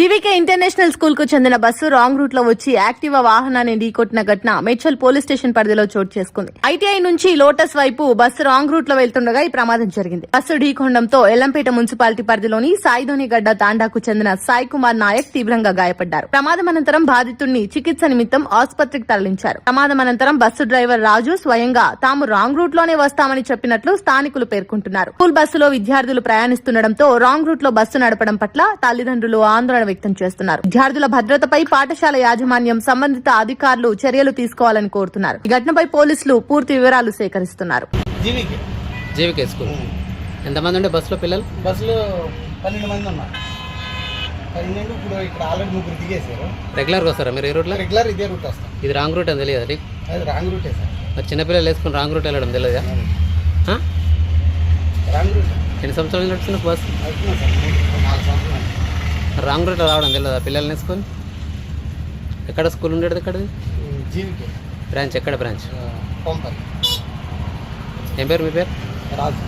GVK international school కు చెందిన bus wrong route లో వచ్చి యాక్టివా వాహనాన్ని ఢీకొట్టిన ఘటన మేడ్చల్ పోలీస్ స్టేషన్ పరిధిలో చోటు చేసుకుంది. ఐటీఐ నుంచి లోటస్ వైపు బస్సు రాంగ్ రూట్ లో వెళ్తుండగా ఈ ప్రమాదం జరిగింది. బస్సు ఢీకొనడంతో ఎల్లంపేట మున్సిపాలిటీ పరిధిలోని సాయిధోనిగడ్డ తాండాకు చెందిన సాయి కుమార్ నాయక్ తీవ్రంగా గాయపడ్డారు. ప్రమాదం అనంతరం బాధితుడిని చికిత్స నిమిత్తం ఆసుపత్రికి తరలించారు. ప్రమాదం అనంతరం బస్సు డ్రైవర్ రాజు స్వయంగా తాము రాంగ్ రూట్ లోనే వస్తామని చెప్పినట్లు స్థానికులు పేర్కొంటున్నారు. స్కూల్ బస్సులో విద్యార్థులు ప్రయాణిస్తుండటంతో రాంగ్ రూట్ లో బస్సు నడపడం పట్ల తల్లిదండ్రులు ఆందోళన వ్యక్తం చేస్తున్నారు. విద్యార్థుల భద్రతపై పాఠశాల యాజమాన్యం సంబంధిత అధికారులు చర్యలు తీసుకోవాలని కోరుతున్నారు. ఈ ఘటనపై పోలీసులు పూర్తి వివరాలు సేకరిస్తున్నారు. జీవికే స్కూల్ ఎంతమంది ఉండే బస్సులో పిల్లలు? బస్సులో 12 మంది ఉన్నారు. 12 ఇప్పుడు ఇక్కడ ఆల్రెడీ 3 దిగేశారు. రెగ్యులర్గా వస్తారా మీరు ఈ రూట్లో? రెగ్యులర్ ఇదే రూట్ వస్తాం. ఇది రాంగ్ రూట్ అని తెలియదు. అది రాంగ్ రూటే సార్. మరి చిన్నపిల్లలు వేసుకుని రాంగ్ రూట్ వెళ్ళడం తెలియదా? Wrong route. ఎన్ని సంవత్సరాలు నడుస్తున్నా బస్సు? అవుతున్నా సార్ 4 సంవత్సరాలు. రాంగ్ రూట్లో రావడం తెలియదా పిల్లల్ని వేసుకొని? ఎక్కడ స్కూల్ ఉండేది? ఎక్కడ జీవికే బ్రాంచ్? ఎక్కడ బ్రాంచ్? పంపల్. ఏం పేరు మీ పేరు? రాజు.